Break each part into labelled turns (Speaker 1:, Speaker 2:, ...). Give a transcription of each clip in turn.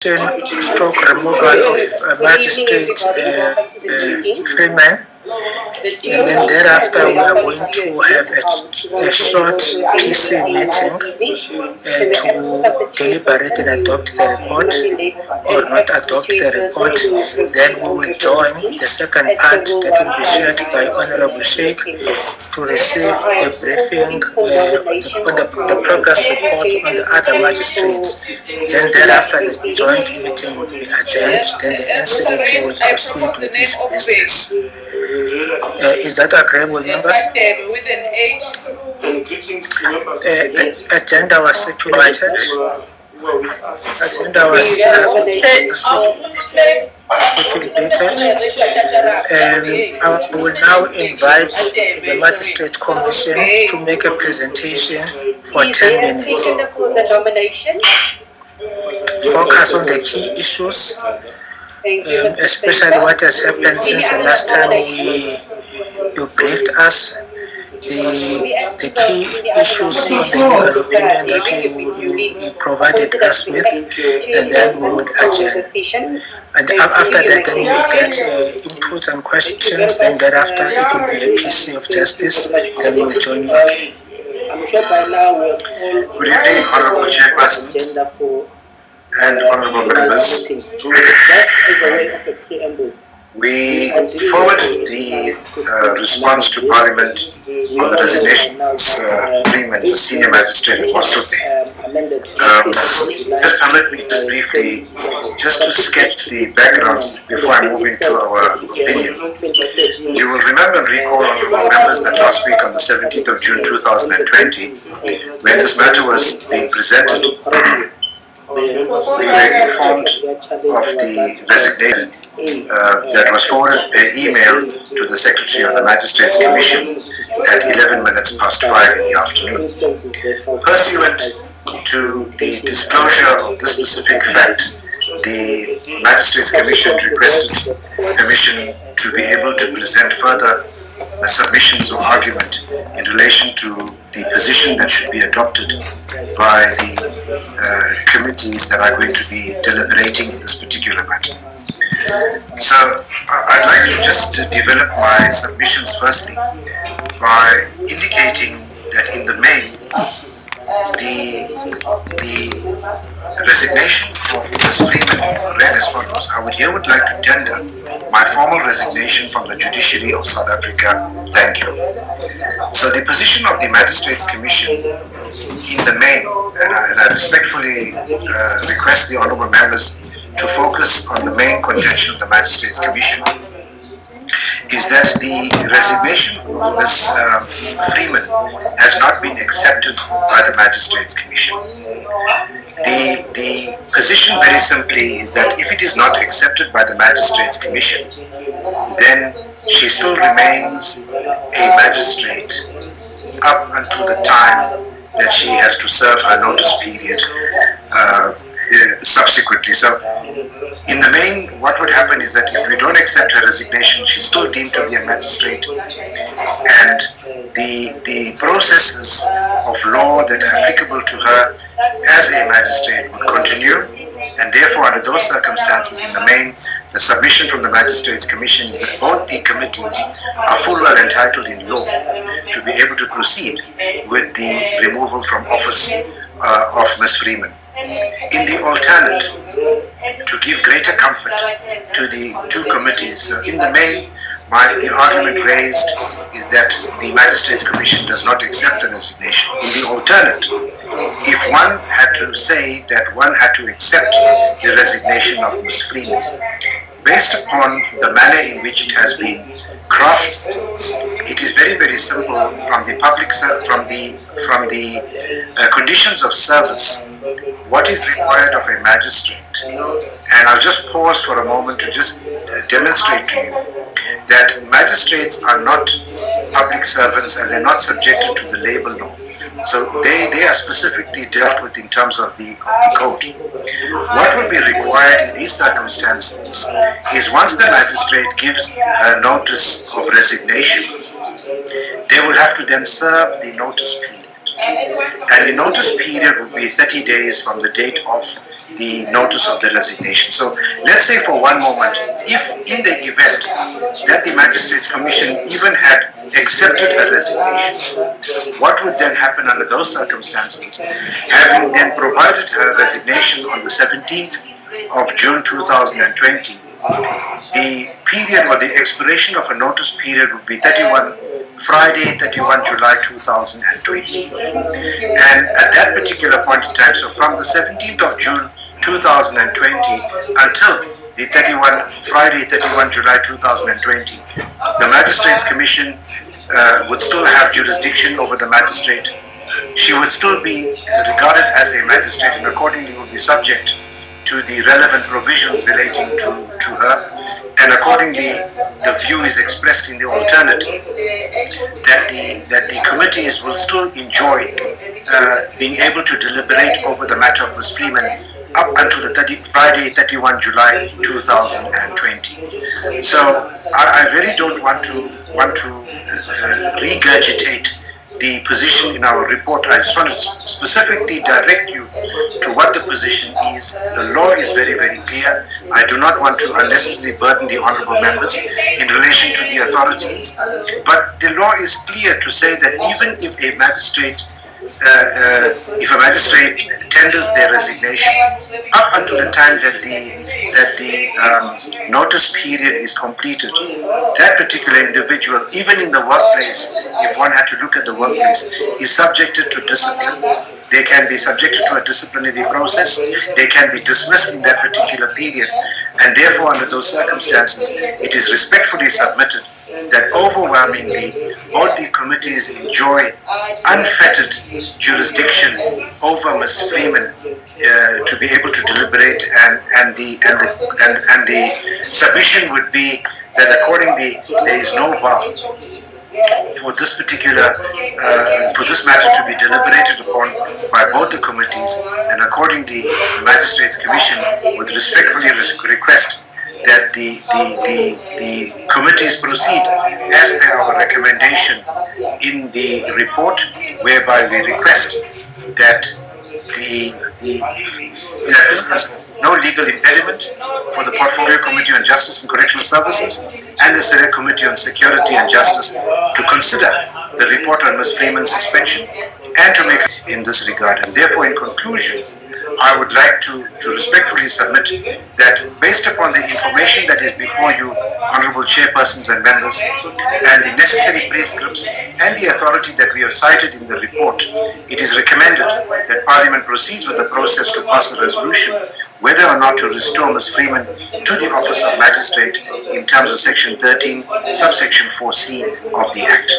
Speaker 1: resignation stroke removal of Magistrate Freeman. And then thereafter we are going to have a short PC meeting to deliberate and adopt the report or not adopt the report. Then we will join the second part that will be shared by Honorable Sheikh to receive a briefing on the progress reports on the other magistrates. Then thereafter the joint meeting will be adjourned. Then the NCOP will proceed with this business. Is that agreeable, members? Agenda was circulated. Agenda was circulated. I will now invite the Magistrates Commission to make a presentation for 10 minutes. Focus on the key issues, especially what has happened since the last time you briefed us, the key issues on the legal opinion that you provided us with, and then we would adjourn. And after that, then we will get inputs and questions, then thereafter it will be a PC of justice, then we'll join you.
Speaker 2: Good evening, Honorable Chairpersons and Honorable Members. We forwarded the response to Parliament on the resignation of Freeman, the Senior Magistrate of Mossel Bay. Just permit me to briefly, just to sketch the background before I move into our opinion. You will remember and recall, honorable members, that last week on the 17th of June 2020, when this matter was being presented, we were informed of the resignation that was forwarded by email to the Secretary of the Magistrates Commission at 11 minutes past 5 in the afternoon. Pursuant to the disclosure of this specific fact, the Magistrates Commission requested permission to be able to present further submissions or argument in relation to the position that should be adopted by the committees that are going to be deliberating in this particular matter. So I'd like to just develop my submissions firstly by indicating that in the main, the resignation of Ms. Freeman read as follows. I would like to tender my formal resignation from the judiciary of South Africa. Thank you. So the position of the Magistrates Commission in the main, and I respectfully request the honourable members to focus on the main contention of the Magistrates Commission, is that the resignation of Ms. Freeman has not been accepted by the Magistrates Commission. The position very simply is that if it is not accepted by the Magistrates Commission, then she still remains a magistrate up until the time that she has to serve her notice period subsequently. So in the main, what would happen is that if we don't accept her resignation, she's still deemed to be a magistrate, and the processes of law that are applicable to her as a magistrate would continue, and therefore under those circumstances, in the main, the submission from the Magistrates Commission is that both the committees are full well entitled in law to be able to proceed with the removal from office of Ms. Freeman. In the alternate, to give greater comfort to the two committees, so in the main, the argument raised is that the Magistrates Commission does not accept the resignation. In the alternate, if one had to say that one had to accept the resignation of Ms. Freeman, based upon the manner in which it has been crafted, it is very, very simple from the conditions of service, what is required of a magistrate. And I'll just pause for a moment to just demonstrate to you that magistrates are not public servants and they're not subjected to the labor law. So they are specifically dealt with in terms of the code. What will be required in these circumstances is once the magistrate gives her notice of resignation, they will have to then serve the notice period. And the notice period will be 30 days from the date of the notice of the resignation. So let's say for one moment, if in the event that the Magistrates Commission even had accepted her resignation, what would then happen under those circumstances? Having then provided her resignation on the 17th of June 2020, the period or the expiration of a notice period would be Friday, 31 July 2020. And at that particular point in time, so from the 17th of June 2020 until the Friday, 31 July 2020, the Magistrates Commission would still have jurisdiction over the magistrate. She would still be regarded as a magistrate and accordingly would be subject to the relevant provisions relating to her. And accordingly, the view is expressed in the alternative that the committees will still enjoy being able to deliberate over the matter of Ms. Freeman up until the Friday, 31 July 2020. So I really don't want to regurgitate the position in our report. I just want to specifically direct you to what the position is. The law is very, very clear. I do not want to unnecessarily burden the honourable members in relation to the authorities, but the law is clear to say that even if a magistrate tenders their resignation up until the time that the notice period is completed, that particular individual, even in the workplace, if one had to look at the workplace, is subjected to discipline. They can be subjected to a disciplinary process. They can be dismissed in that particular period. And therefore, under those circumstances, it is respectfully submitted that overwhelmingly both the committees enjoy unfettered jurisdiction over Ms. Freeman to be able to deliberate, and the submission would be that accordingly there is no bar for this particular for this matter to be deliberated upon by both the committees, and accordingly the Magistrates Commission would respectfully request that the committees proceed as per our recommendation in the report, whereby we request that there's no legal impediment for the Portfolio Committee on Justice and Correctional Services and the Select Committee on Security and Justice to consider the report on Ms. Freeman's suspension and to make in this regard. And therefore, in conclusion, I would like to respectfully submit that based upon the information that is before you, Honourable Chairpersons and members, and the necessary prescripts and the authority that we have cited in the report, it is recommended that Parliament proceeds with the process to pass a resolution whether or not to restore Ms. Freeman to the office of magistrate in terms of Section 13, subsection 4C of the Act.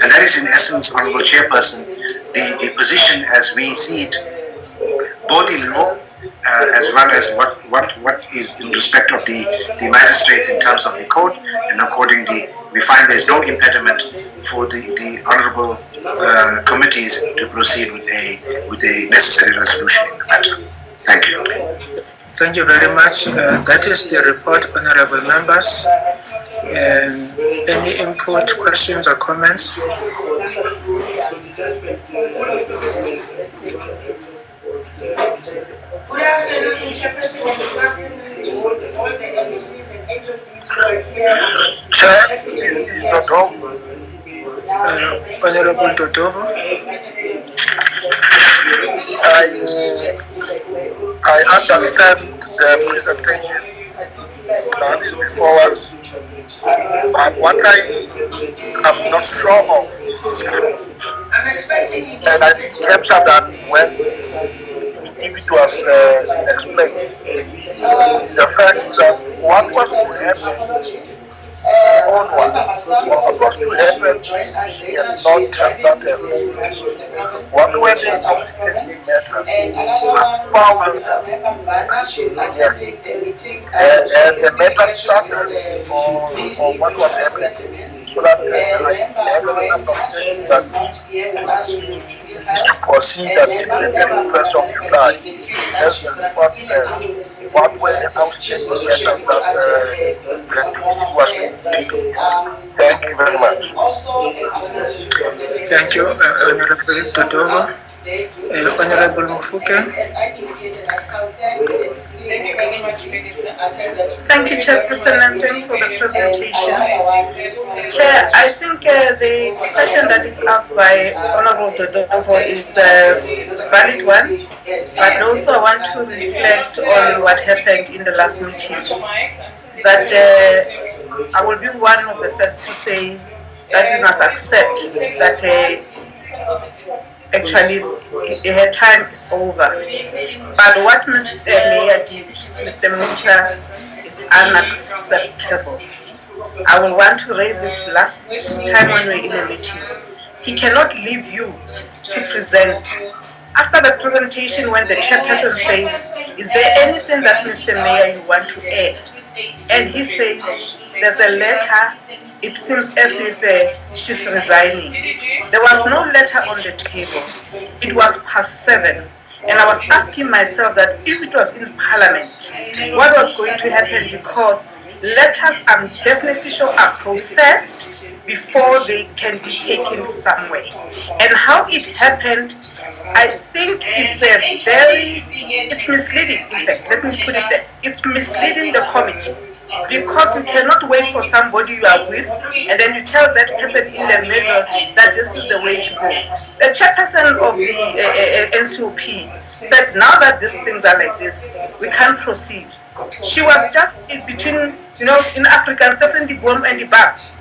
Speaker 2: And that is in essence, Honourable Chairperson, the position as we see it, both in law as well as what is in respect of the magistrates in terms of the code, and accordingly we find there is no impediment for the honourable committees to proceed with a necessary resolution in the matter. Thank you.
Speaker 1: Thank you very much. That is the report, honourable members. Any input, questions or comments?
Speaker 3: Good afternoon, Chairperson, and good afternoon to all the MBCs and HODs who are here.
Speaker 4: Chair, is Dodovo.
Speaker 1: Honourable Dodovo.
Speaker 4: I understand the presentation that is before us, and what I am not sure of is, and I didn't capture that when if it was explained, is the fact that what was to happen onwards, what was to happen and not else. What were the outstanding matters? Power and the matter started on what was happening, so that I have an understanding that is to proceed until the 31st of July, as the report says. What were the outstanding matters that the DC was to take? Thank you very much.
Speaker 1: Thank you, Honourable Dodovo. Honorable Mufuke.
Speaker 5: Thank you, Chairperson, and thanks for the presentation. Chair, I think the question that is asked by Honorable Dodofo is a valid one, but also I want to reflect on what happened in the last meeting. That I will be one of the first to say that we must accept that actually her time is over. But what Mr. Mayor did, Mr. Musa, is unacceptable. I will want to raise it last time when we were in a meeting. He cannot leave you to present. After the presentation, when the chairperson says, is there anything that Mr. Mayor you want to add? And he says, there's a letter, it seems as if she's resigning. There was no letter on the table. It was past 7. And I was asking myself that if it was in Parliament, what was going to happen, because letters I'm definitely sure are processed before they can be taken somewhere. And how it happened, I think it's misleading. In fact, let me put it that it's misleading the committee, because you cannot wait for somebody you are with and then you tell that person in the middle that this is the way to go. The chairperson of the NCOP said, now that these things are like this, we can't proceed. She was just in between, in African, person the bomb and the bus,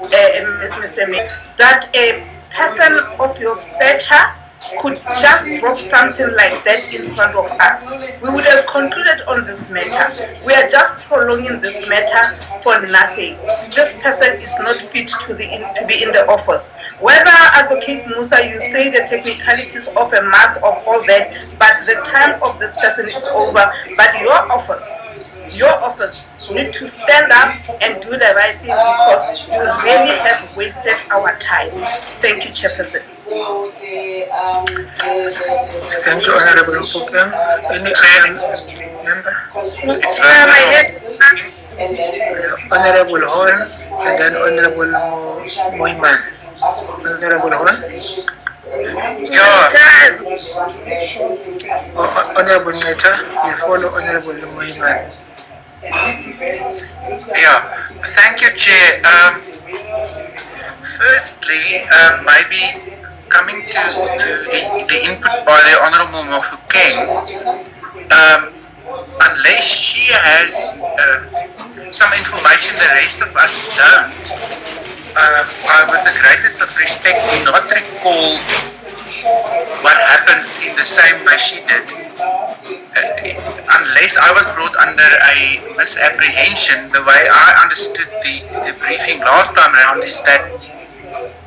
Speaker 5: Mr. Mayor, that a person of your stature could just drop something like that in front of us. We would have concluded on this matter. We are just prolonging this matter for nothing. This person is not fit to be in the office. Whether Advocate Musa, you say the technicalities of a month of all that, but the time of this person is over. But your office need to stand up and do the right thing, because you really have wasted our time. Thank you, Chairperson.
Speaker 1: Thank you, Honorable Mufuke. Any other member? Honorable Hall, and then Honorable Moiman. Honorable Hall? Honorable Meta, you follow Honorable Moiman.
Speaker 6: Thank you, Chair. Firstly, maybe coming to the input by the Honourable Mofokeng, unless she has some information the rest of us don't, I, with the greatest of respect, do not recall what happened in the same way she did. Unless I was brought under a misapprehension, the way I understood the briefing last time around is that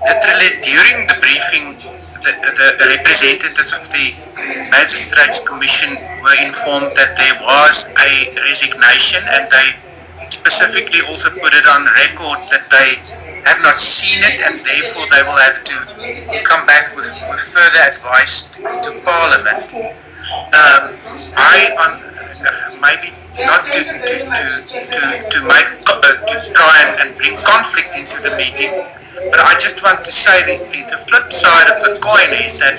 Speaker 6: literally during the briefing, the representatives of the Magistrates Commission were informed that there was a resignation, and they specifically also put it on record that they have not seen it, and therefore they will have to come back with further advice to Parliament. Maybe not to try and bring conflict into the meeting, but I just want to say that the flip side of the coin is that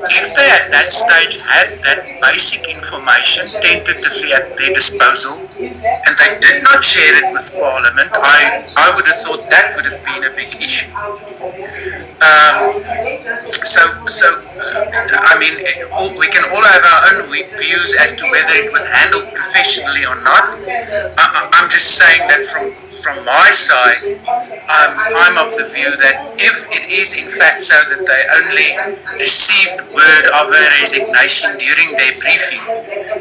Speaker 6: if they at that stage had that basic information tentatively at their disposal and they did not share it with Parliament, I would have thought that would have been a big issue. We can all have our own views as to whether it was handled professionally or not. I'm just saying that from my side, I'm of the view that if it is in fact so that they only received word of a resignation during their briefing,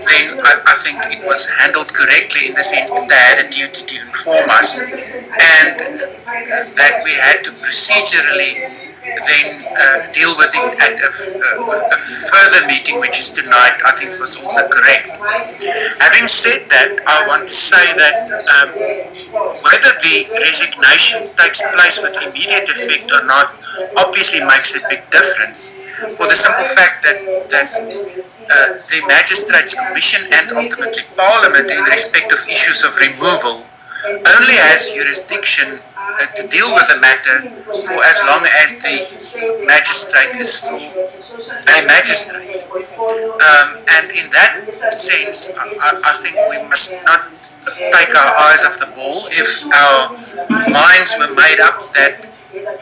Speaker 6: then I think it was handled correctly in the sense that they had a duty to inform us, and that we had to procedurally then deal with it at a further meeting, which is tonight, I think was also correct. Having said that, I want to say that whether the resignation takes place with immediate effect or not obviously makes a big difference, for the simple fact that the Magistrates Commission and ultimately Parliament, in respect of issues of removal, only has jurisdiction to deal with the matter for as long as the magistrate is still a magistrate. And in that sense, I think we must not take our eyes off the ball. If our minds were made up that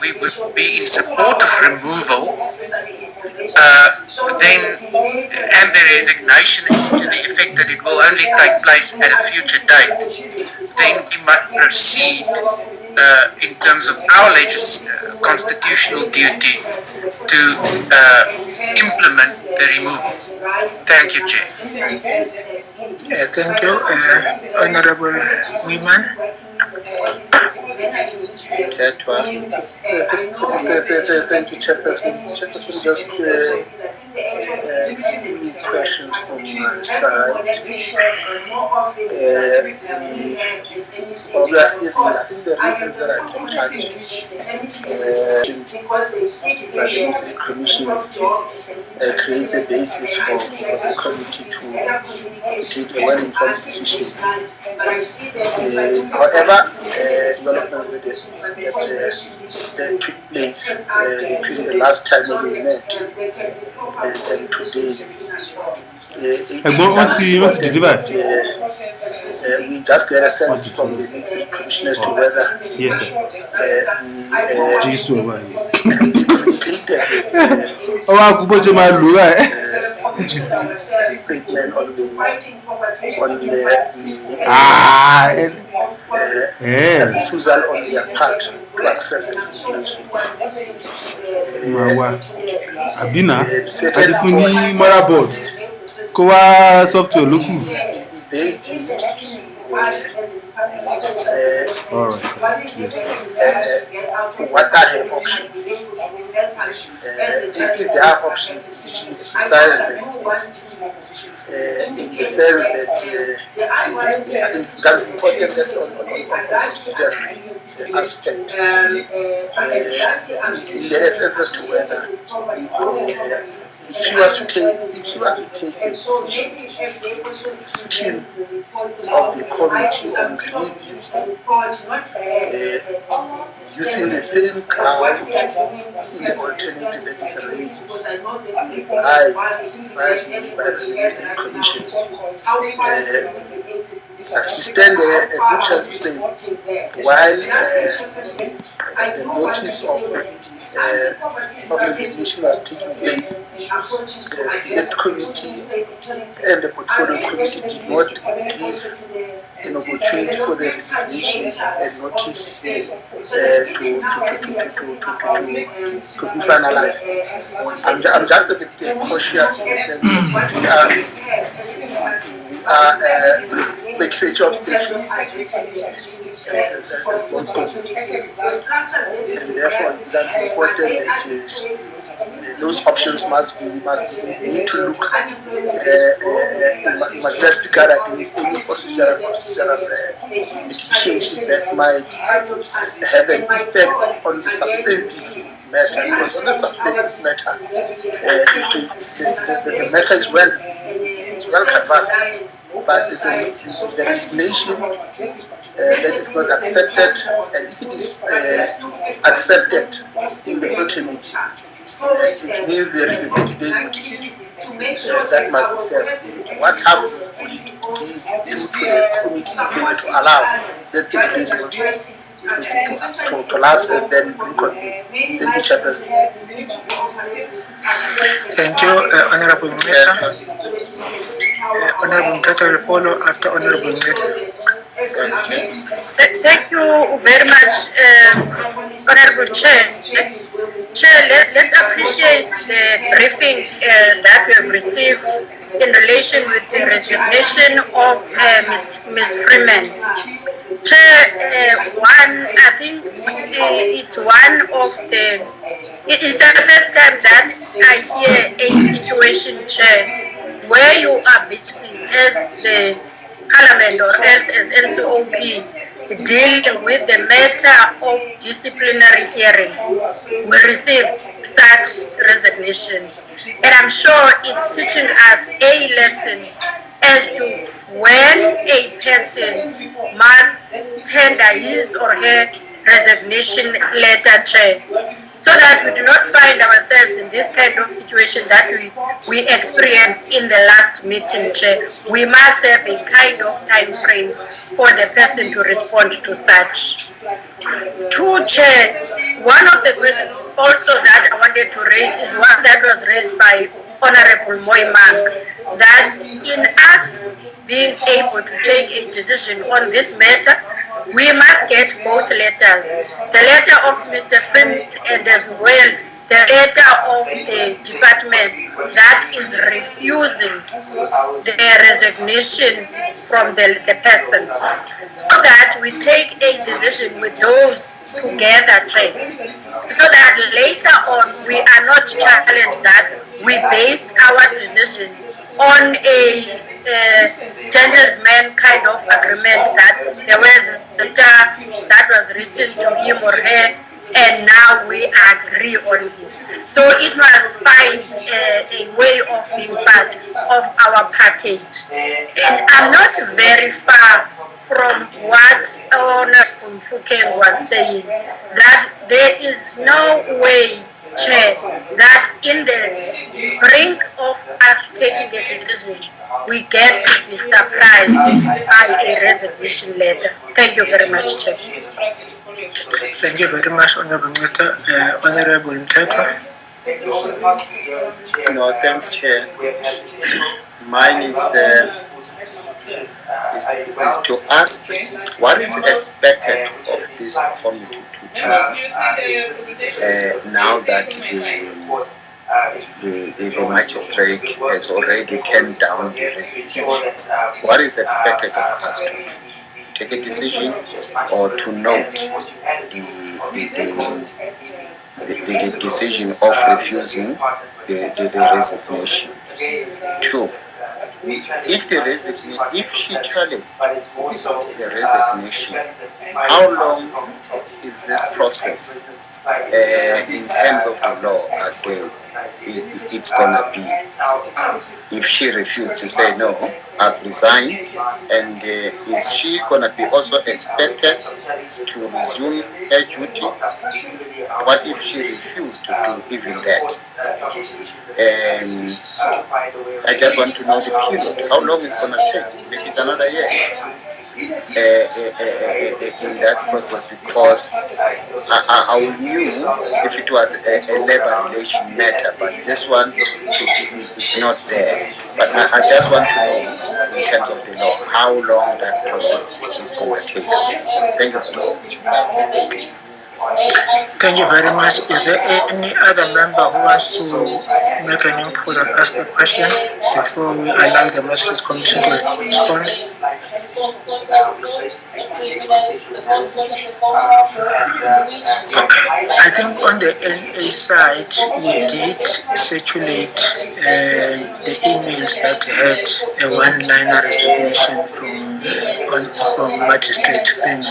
Speaker 6: we would be in support of removal, then, and the resignation is to the effect that it will only take place at a future date, then we must proceed in terms of our constitutional duty to implement the removal. Thank you, Chair.
Speaker 1: Thank you, Honorable Freeman.
Speaker 4: Thank you, Chairperson. Chairperson, just questions from my side. Obviously, I think the reasons that I can charge by the Magistrates Commission creates a basis for the committee to take a well-informed decision. However, developments that took place between the last time when we met and today, we just get a sense from the Magistrates Commission as to whether the Freeman on the refusal on their part to accept the resignation.
Speaker 7: Software look.
Speaker 4: If they did, what are her options? If there are options, did she exercise them? In the sense that I think that's important that on procedural aspect, we get a sense as to whether if she was to take the decision of the committee on review, using the same ground in the alternative that is raised by the Magistrates Commission. Assistant Butchers to say, while the notice of resignation was taking place, the Select Committee and the Portfolio Committee did not give an opportunity for the resignation and notice to be finalized. I'm just a bit cautious in the sense that we are the creature of nature as one committees, and therefore it becomes important that those options must be we need to look must best regard against any procedural deficiencies that might have an effect on the substantive matter, because on the substantive matter the matter is well canvassed, but the resignation that is not accepted, and if it is accepted in the alternate, it means there is a 30-day notice that must be served. What harm would it do to the committee if they were to allow that 30 days notice to lapse and then reconvene? Thank you, Chairperson.
Speaker 1: Thank you, Honorable Minister. Honorable Mtata will follow after Honorable Minister.
Speaker 5: Thank you very much, Honorable Chair. Chair, let's appreciate the briefing that we have received in relation with the resignation of Ms. Freeman. Chair, I think it's one of it's the first time that I hear a situation, Chair, where you are busy as the Parliament or as NCOP dealing with the matter of disciplinary hearing. We received such resignation, and I'm sure it's teaching us a lesson as to when a person must tender his or her
Speaker 7: resignation letter, Chair, so that we do not find ourselves in this kind of situation that we experienced in the last meeting, Chair. We must have a kind of time frame for the person to respond to such. Two, Chair, one of the questions also that I wanted to raise is one that was raised by Honorable Moimang, that in us being able to take a decision on this matter, we must get both letters. The letter of Mr. Freeman and as well the letter of the department that is refusing the resignation from the person, so that we take a decision with those together, so that later on we are not challenged that we based our decision on a gentleman kind of agreement, that there was a letter that was written to him or her and now we agree on it. So it must find a way of being part of our package. And I'm not very far from what Honorable Mfukeng was saying, that there is no way, Chair, that in the brink of us taking a decision, we get to be surprised by a resignation letter. Thank you very much, Chair.
Speaker 1: Thank you very much, Honorable Mthethwa.
Speaker 8: No, thanks, Chair. Mine is to ask what is expected of this committee to do now that the magistrate has already turned down the resignation. What is expected of us to do? Take a decision or to note the decision of refusing the resignation. Two, if she challenged the resignation, how long is this process in terms of the law again? It's gonna be if she refused to say no, I've resigned, and is she gonna be also expected to resume her duty? What if she refused to do even that? I just want to know the period. How long it's gonna take? Maybe it's another year. In that process, because I knew if it was a labor relation matter, but this one it's not there. But I just want to know in terms of the law how long that process is going to take. Thank you very much.
Speaker 1: Thank you very much. Is there any other member who wants to make an input or ask a question before we allow the Magistrates Commission to respond? Okay. I think on the NA side, we did circulate the emails that had a one-liner resignation from Magistrate Freeman.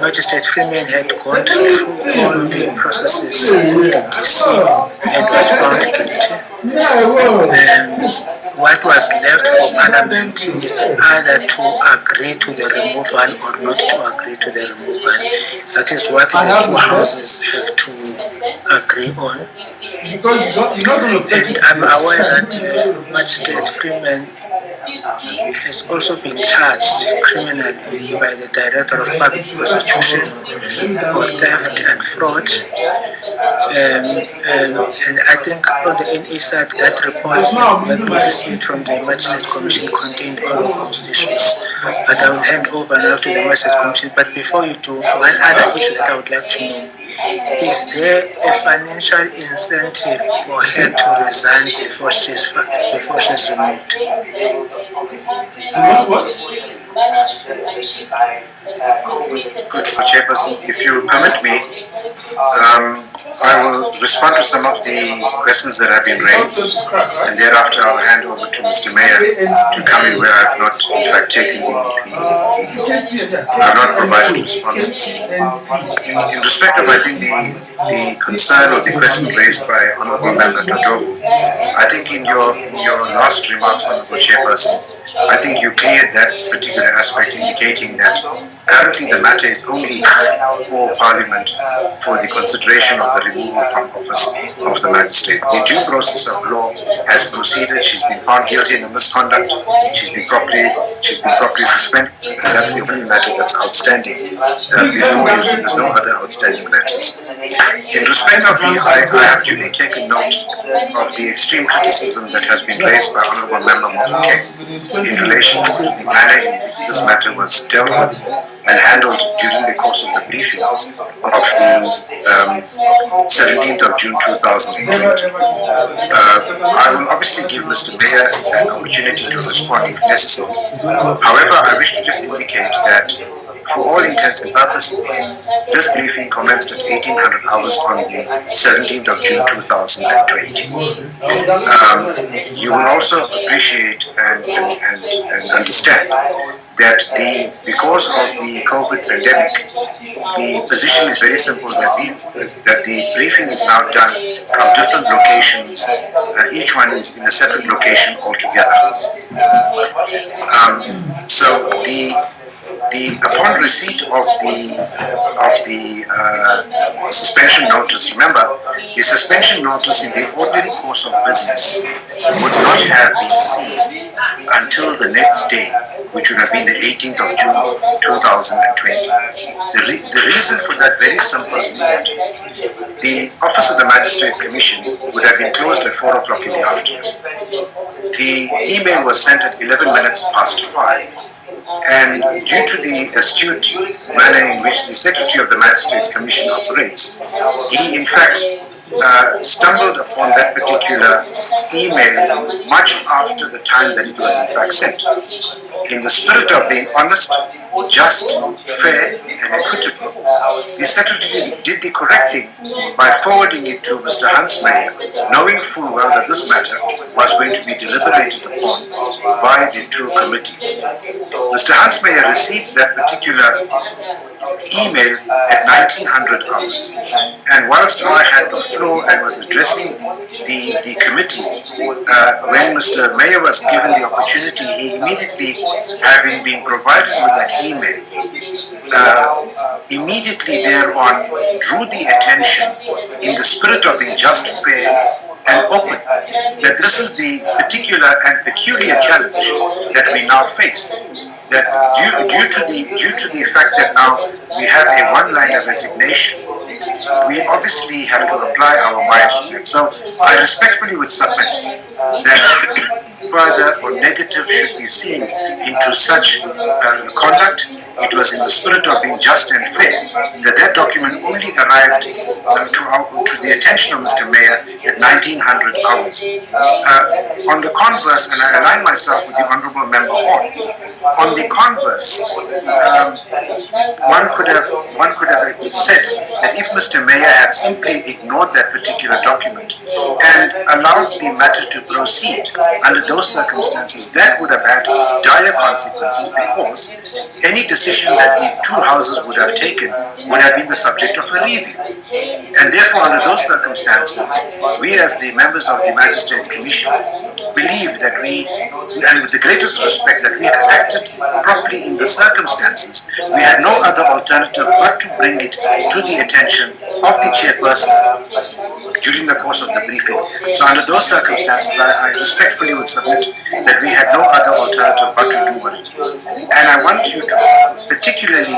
Speaker 1: Magistrate Freeman had gone through all the processes with the DC and was found guilty. What was left for Parliament is either to agree to the removal or not to agree to the removal. That is what the two houses have to agree on. And I'm aware that Magistrate Freeman has also been charged criminally by the Director of Public Prosecution for theft and fraud. And I think on the NA side, that report that we received from the Magistrates Commission contained all of those issues. But I will hand over now to the Magistrates Commission. But before you do, one other issue that I would like to know, is there a financial incentive for her to resign before she's removed?
Speaker 2: Good, Chairperson, if you permit me, I will respond to some of the questions that have been raised, and thereafter I'll hand over to Mr. Mayor to come in where I've not, in fact, taken I've not provided responses. In respect of, I think, the concern or the question raised by Honorable Member Totovu, I think in your last remarks, Honorable Chairperson, I think you cleared that particular particular aspect, indicating that currently the matter is only for Parliament for the consideration of the removal from office of the magistrate. The due process of law has proceeded. She's been found guilty in a misconduct. She's been properly suspended, and that's the only matter that's outstanding before you. So there's no other outstanding matters. In respect of I have duly taken note of the extreme criticism that has been raised by Honourable Member Mossel Bay in relation to the manner in which this matter was dealt with and handled during the course of the briefing of the 17th of June 2020. I will obviously give Mr. Mayor an opportunity to respond if necessary. However, I wish to just indicate that for all intents and purposes, this briefing commenced at 1800 hours on the 17th of June 2020. You will also appreciate and understand that because of the COVID pandemic, the position is very simple, that the briefing is now done from different locations. Each one is in a separate location altogether. So upon receipt of the suspension notice, remember, the suspension notice in the ordinary course of business would not have been seen until the next day, which would have been the 18th of June 2020. The reason for that very simple is that the office of the Magistrates Commission would have been closed at 4 o'clock in the afternoon. The email was sent at 11 minutes past 5. And due to the astute manner in which the Secretary of the Magistrates Commission operates, he in fact stumbled upon that particular email much after the time that it was in fact sent. In the spirit of being honest, just, fair, and equitable, the Secretary did the correct thing by forwarding it to Mr. Hansmeyer, knowing full well that this matter was going to be deliberated upon by the two committees. Mr. Hansmeyer received that particular email at 1900 hours, and whilst I had the floor and was addressing the committee, when Mr. Mayor was given the opportunity, he immediately, having been provided with that email, immediately thereon drew the attention in the spirit of being just, fair, and open, that this is the particular and peculiar challenge that we now face. That due to the fact that now we have a one-liner resignation, we obviously have to apply our minds to it. So I respectfully would submit that further or negative should be seen into such conduct. It was in the spirit of being just and fair that document only arrived to the attention of Mr. Mayor at 1900 hours. On the converse, and I align myself with the Honourable Member Hall, on the converse, one could have said that if Mr. Mayor had simply ignored that particular document and allowed the matter to proceed under those circumstances, that would have had dire consequences, because any decision that the two houses would have taken would have been the subject of a review. And therefore, under those circumstances, we as the members of the Magistrates Commission believe that we, and with the greatest respect, that we have acted properly in the circumstances. We had no other alternative but to bring it to the attention of the chairperson during the course of the briefing. So under those circumstances, I respectfully would submit that we had no other alternative but to do what it is. And I want you to particularly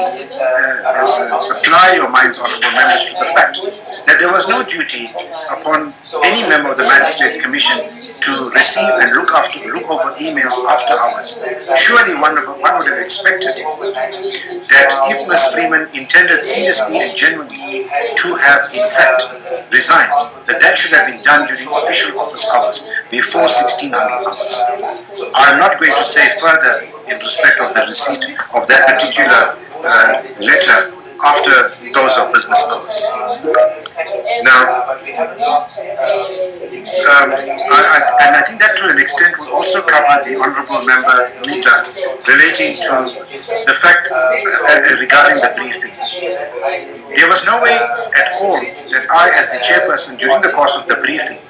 Speaker 2: apply your minds, honourable members, to the fact that there was no duty upon any member of the Magistrates Commission to receive and look over emails after hours. Surely one would have expected that if Ms. Freeman intended seriously and genuinely to have in fact resigned, that should have been done during official office hours before 1600 hours. I'm not going to say further in respect of the receipt of that particular letter after close of business hours. Now, and I think that to an extent will also cover the Honourable Member Nita relating to the fact regarding the briefing. There was no way at all that I, as the chairperson, during the course of the briefing,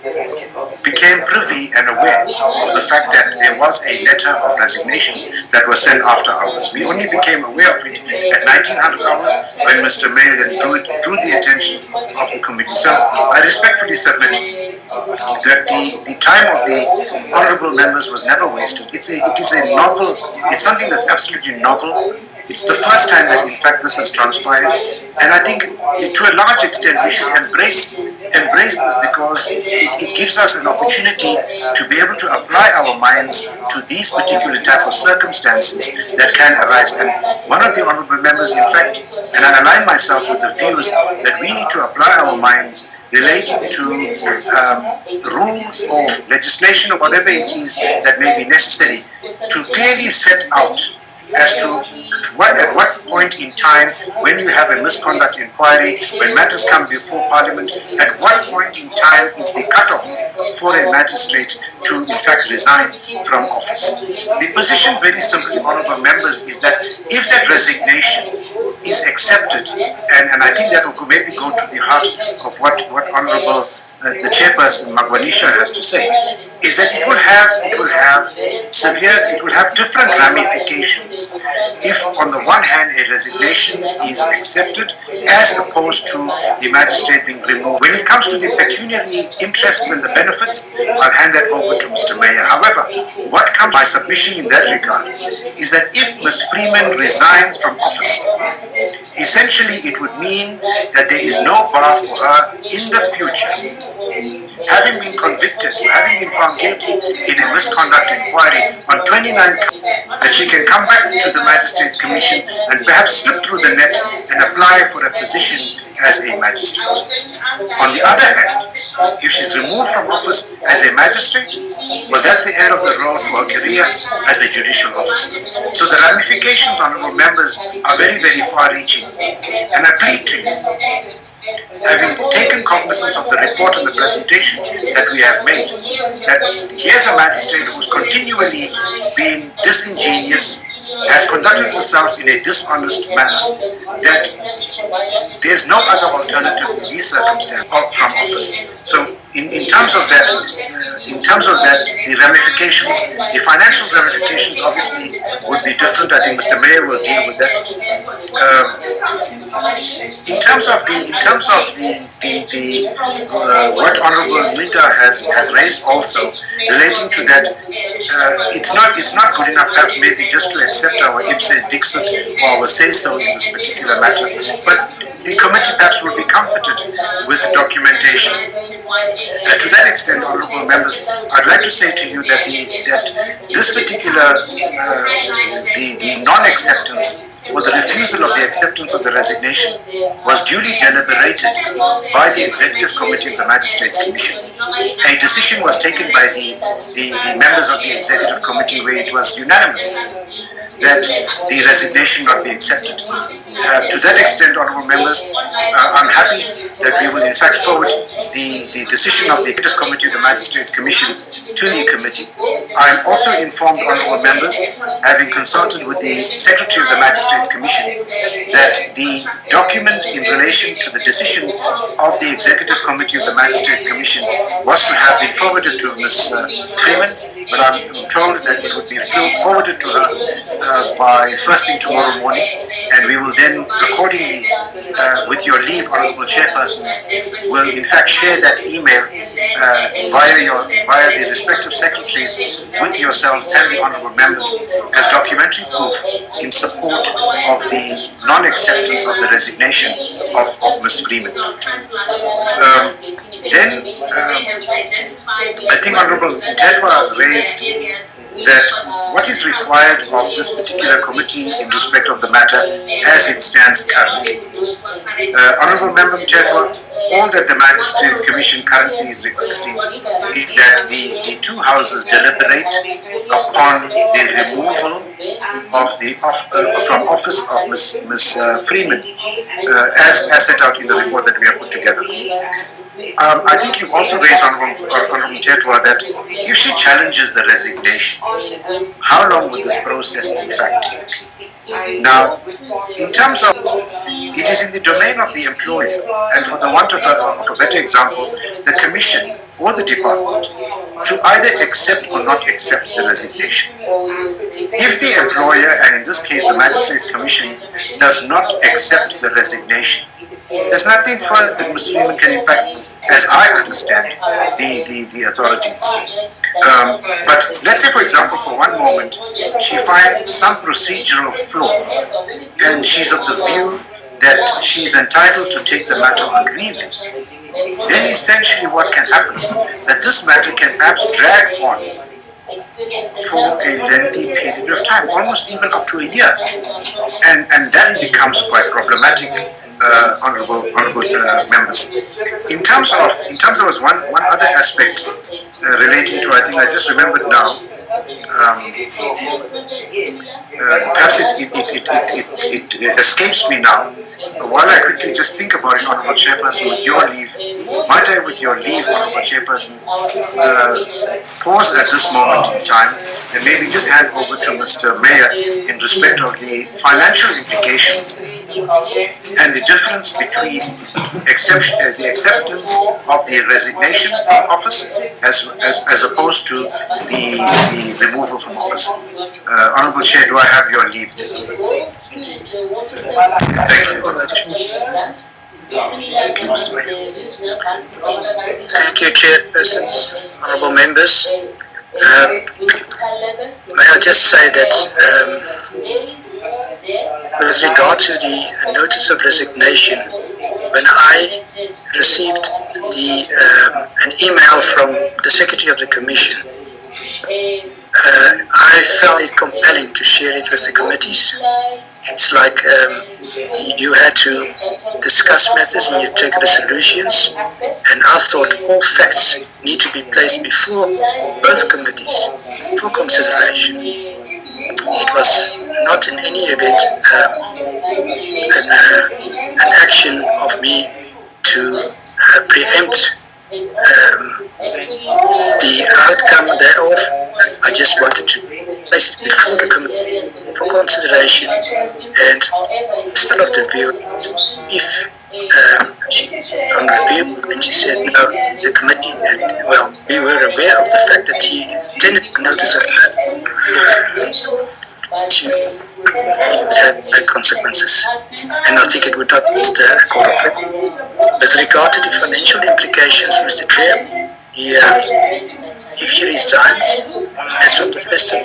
Speaker 2: became privy and aware of the fact that there was a letter of resignation that was sent after hours. We only became aware of it at 1900 hours when Mr. Mayor then drew the attention of the committee. So I respectfully submit that the time of the honourable members was never wasted. It is a novel, it's something that's absolutely novel. It's the first time that in fact this has transpired, and I think to a large extent we should embrace this because it gives us an opportunity to be able to apply our minds to these particular type of circumstances that can arise. And one of the honourable members, in fact, and I align myself with the views that we need to apply our minds relating to rules or legislation or whatever it is that may be necessary to clearly set out as to at what point in time, when you have a misconduct inquiry, when matters come before Parliament, at what point in time is the cutoff for a magistrate to in fact resign from office. The position, very simply, honourable members, is that if that resignation is accepted, and I think that will maybe go to the heart of what Honourable the chairperson Magwanisha has to say, is that it will have different ramifications if on the one hand a resignation is accepted as opposed to the magistrate being removed. When it comes to the pecuniary interests and the benefits, I'll hand that over to Mr. Mayor. However, what comes by submission in that regard is that if Ms. Freeman resigns from office, essentially it would mean that there is no bar for her in the future, having been convicted, having been found guilty in a misconduct inquiry on 29 counts, that she can come back to the Magistrates Commission and perhaps slip through the net and apply for a position as a magistrate. On the other hand, if she's removed from office as a magistrate, well, that's the end of the road for her career as a judicial officer. So the ramifications, honourable members, are very, very far-reaching. And I plead to you, having taken cognizance of the report and the presentation that we have made, that here's a magistrate who's continually been disingenuous, has conducted herself in a dishonest manner, that there's no other alternative in these circumstances from office. So in terms of that, the ramifications, the financial ramifications obviously would be different. I think Mr. Mayor will deal with that. In terms of what Honourable Nita has raised also relating to that, it's not good enough perhaps maybe just to accept our ipse dixit or our say so in this particular matter, but the committee perhaps will be comforted with documentation. To that extent, honourable members, I'd like to say to you that this particular the non-acceptance or the refusal of the acceptance of the resignation was duly deliberated by the Executive Committee of the Magistrates Commission. A decision was taken by the members of the Executive Committee where it was unanimous that the resignation not be accepted. To that extent, honourable members, I'm happy that we will in fact forward the decision of the Executive Committee of the Magistrates Commission to the committee. I am also informed, honourable members, having consulted with the Secretary of the Magistrates Commission, that the document in relation to the decision of the Executive Committee of the Magistrates Commission was to have been forwarded to Ms. Freeman, but I'm told that it would be forwarded to her by first thing tomorrow morning, and we will then accordingly, with your leave, honourable chairpersons, will in fact share that email via the respective secretaries with yourselves and the honourable members as documentary proof in support of the non-acceptance of the resignation of Ms. Freeman. I think Honourable Tetwa raised that what is required of this particular committee in respect of the matter as it stands currently. Honourable Member Tetwa, all that the Magistrates Commission currently is requesting is that the two houses deliberate deliberate upon the removal of from office of Ms. Freeman, as set out in the report that we have put together. I think you also raised, Honorable Chetwa, that if she challenges the resignation, how long would this process in fact take? Now, in terms of, it is in the domain of the employer, and for the want of a better example, the commission or the department, to either accept or not accept the resignation. If the employer, and in this case the Magistrates Commission, does not accept the resignation, there's nothing further that Ms. Freeman can, in fact, as I understand, the authorities. But let's say, for example, for one moment, she finds some procedural flaw, and she's of the view that she's entitled to take the matter on review. Then essentially what can happen, that this matter can perhaps drag on for a lengthy period of time, almost even up to a year, and that becomes quite problematic, honorable members. In terms of one other aspect relating to, I think I just remembered now. Perhaps it escapes me now. While I quickly just think about it, Honorable Chairperson, with your leave, might I, with your leave, Honorable Chairperson, pause at this moment in time and maybe just hand over to Mr. Mayor in respect of the financial implications and the difference between the acceptance of the resignation from office as opposed to the removal from office. Honorable Chair, do I have your leave? Thank you. Thank you, Mr. Mayor.
Speaker 9: Thank you, Chairpersons, honourable members. May I just say that with regard to the notice of resignation, when I received an email from the Secretary of the Commission, I felt it compelling to share it with the committees. It's like you had to discuss matters and you take resolutions, and I thought all facts need to be placed before both committees for consideration. It was not in any event an action of me to preempt the outcome thereof. I just wanted to place it before the committee for consideration, and still of the view, if on review, and she said no, the committee, well, we were aware of the fact that he tendered notice of that. It had no consequences, and I think it would not stir a court of law. With regard to the financial implications, Mr. Chair, if she resigns as of the 1st of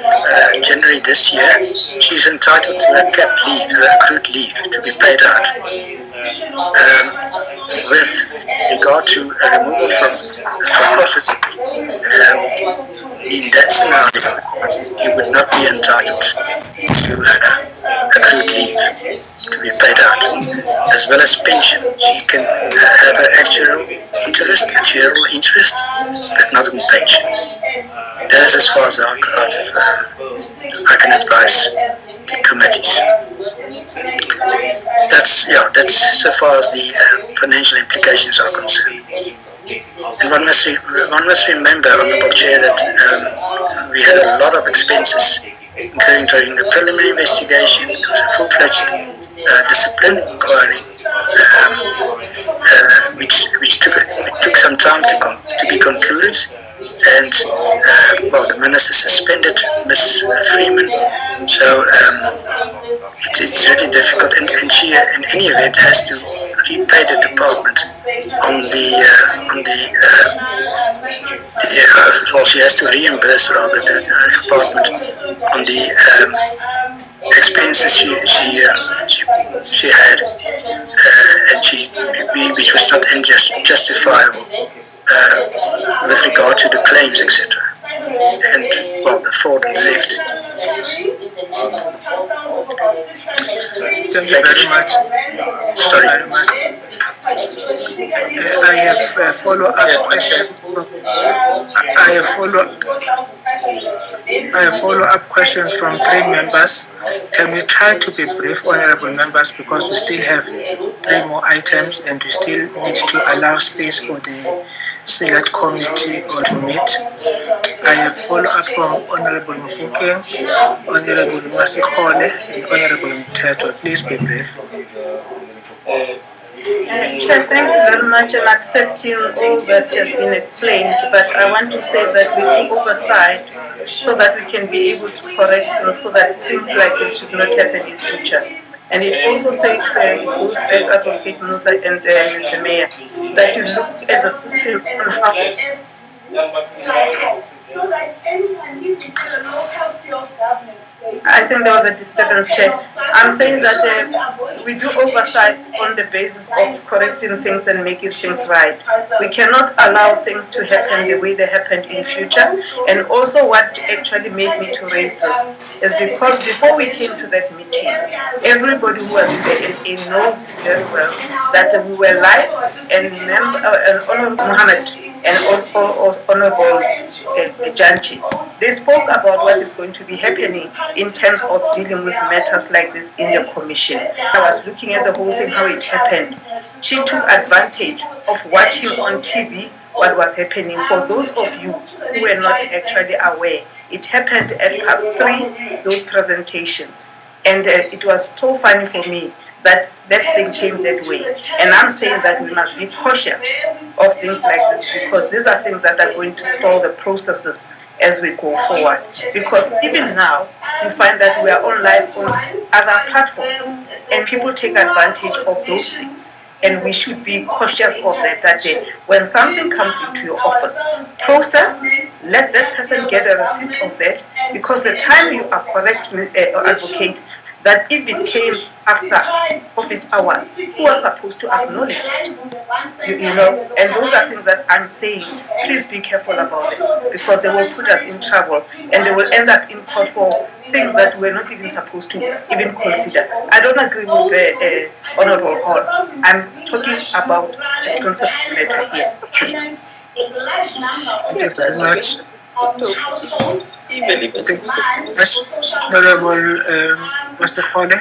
Speaker 9: January this year, she's entitled to a capped leave, accrued leave, to be paid out. With regard to a removal from office, in that scenario, you would not be entitled to accrued leave to be paid out, as well as pension. She can have an actuarial interest, but not in pension. That is as far as I can advise the committees. That's so far as the financial implications are concerned. And one must remember, Honourable Chair, that we had a lot of expenses including during the preliminary investigation. It was a full-fledged disciplinary inquiry, which took some time to be concluded. And the minister suspended Ms. Freeman, so it's really difficult, and she in any event has to repay the department she has to reimburse the department on the expenses she had, and which was not justifiable with regard to the claims, etc. And the fraud and theft.
Speaker 1: Thank you very much.
Speaker 9: Sorry.
Speaker 1: Very much. I have follow-up questions. I have follow-up. I have follow-up questions from 3 members. Can we try to be brief, honorable members, because we still have 3 more items and we still need to allow space for the select committee to meet. I have follow-up from Honorable Mufukeng, Honorable Masikhole, and Honorable Mteto. Please be brief.
Speaker 5: Chair, thank you very much. I'm accepting all that has been explained, but I want to say that we need oversight so that we can be able to correct them so that things like this should not happen in future. And it also says, goes back Advocate Musa and Mr. Mayor, that you look at the system on how I think there was a disturbance, Chair. I'm saying that we do oversight on the basis of correcting things and making things right. We cannot allow things to happen the way they happened in future. And also what actually made me to raise this is because before we came to that meeting, everybody who was in the NA knows very well that we were live and Honorable Mohammed and also Honorable Janchi. They spoke about what is going to be happening in terms of dealing with matters like this in the commission. I was looking at the whole thing, how it happened. She took advantage of watching on TV what was happening. For those of you who were not actually aware, it happened at +3, those presentations. And it was so funny for me that thing came that way. And I'm saying that we must be cautious of things like this because these are things that are going to stall the processes as we go forward. Because even now, you find that we are on live on other platforms and people take advantage of those things. And we should be cautious of that when something comes into your office, process, let that person get a receipt of that, because the time you are correct, advocate, that if it came after office hours, who are supposed to acknowledge it? You know, and those are things that I'm saying, please be careful about it, because they will put us in trouble and they will end up in court for things that we're not even supposed to even consider. I don't agree with Honorable Hall. I'm talking about the concept matter here.
Speaker 1: Thank you very much. Honorable Mr. Khole.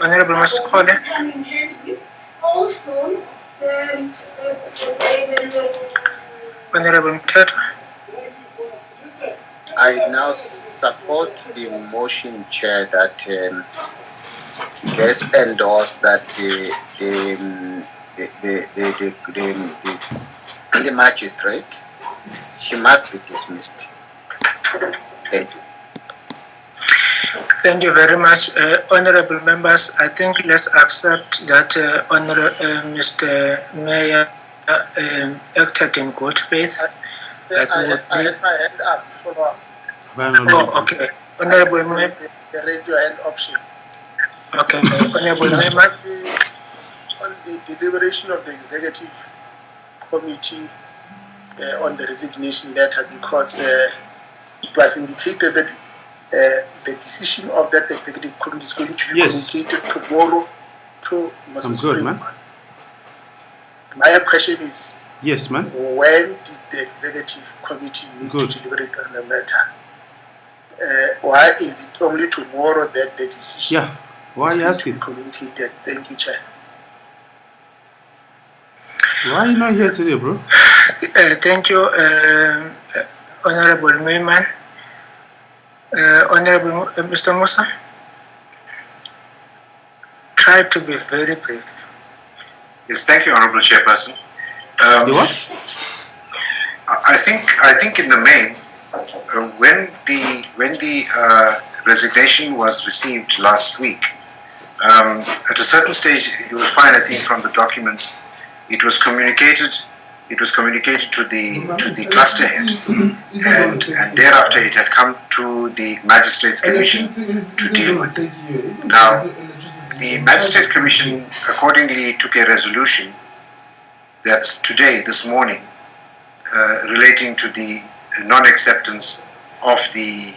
Speaker 1: Honorable Mr. Khole. Honorable Mteto.
Speaker 8: I now support the motion, Chair, that gets endorsed that the magistrate, she must be dismissed. Thank you.
Speaker 1: Thank you very much, honorable members. I think let's accept that Mr. Mayor acted in good faith.
Speaker 4: I had my hand up. Follow up.
Speaker 1: Oh, okay. Honorable Mayor.
Speaker 4: The raise your hand option.
Speaker 1: Okay, honorable member.
Speaker 4: On the deliberation of the executive committee on the resignation letter, because it was indicated that the decision of that executive committee is going to be communicated tomorrow to Ms. Freeman. My question is,
Speaker 10: yes, ma'am.
Speaker 4: When did the executive committee meet to deliberate on the matter? Why is it only tomorrow that the decision
Speaker 10: why are you asking?
Speaker 4: is communicated? Thank you, Chair.
Speaker 10: Why are you not here today, bro?
Speaker 1: Thank you, Honorable Mayman. Honorable Mr. Musa, try to be very brief.
Speaker 2: Yes, thank you, Honorable Chairperson. I think in the main, when the resignation was received last week, at a certain stage, you will find, I think, from the documents, it was communicated to the cluster head, and thereafter it had come to the Magistrates Commission to deal with. Now, the Magistrates Commission accordingly took a resolution that's today, this morning, relating to the non-acceptance of the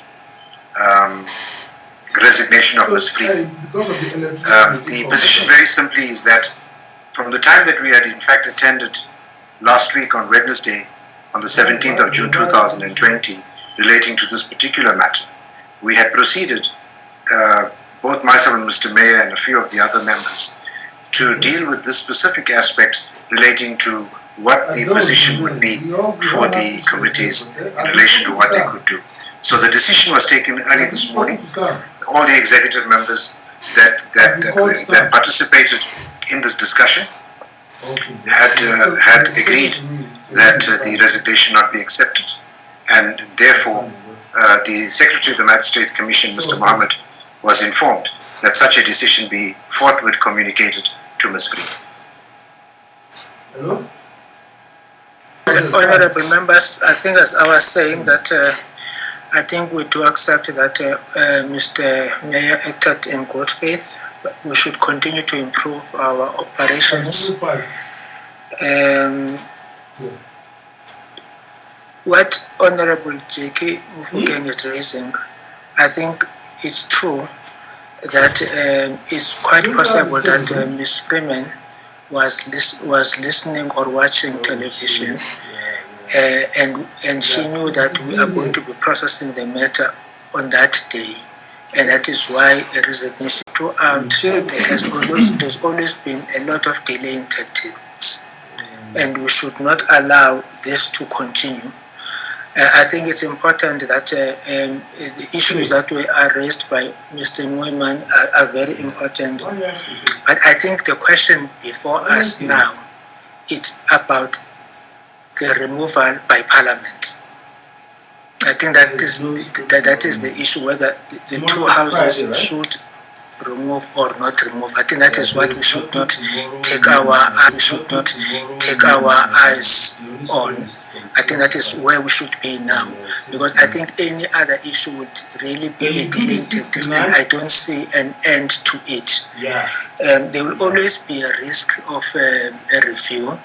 Speaker 2: resignation of Ms. Freeman. The position very simply is that from the time that we had in fact attended last week on Wednesday, on the 17th of June 2020, relating to this particular matter. We had proceeded, both myself and Mr. Mayor and a few of the other members, to deal with this specific aspect relating to what the position would be for the committees in relation to what they could do. So the decision was taken early this morning. All the executive members that participated in this discussion had agreed that the resignation not be accepted, and therefore the Secretary of the Magistrates Commission, Mr. Mohammed, was informed that such a decision be forthwith communicated to Ms. Freeman.
Speaker 1: Hello? Honorable members, I think as I was saying that I think we do accept that Mr. Mayor acted in good faith. We should continue to improve our operations. What Honorable J.K. Mufukeng is raising, I think it's true that it's quite possible that Ms. Freeman was listening or watching television, and she knew that we are going to be processing the matter on that day, and that is why a resignation throughout. There's always been a lot of delaying tactics, and we should not allow this to continue. I think it's important that the issues that are raised by Mr. Moiman are very important. But I think the question before us now is about the removal by Parliament. I think that is the issue, whether the two houses should remove or not remove. I think that is what we should not take our eyes on. I think that is where we should be now, because I think any other issue would really be a delaying tactic, and I don't see an end to it. There will always be a risk of a review,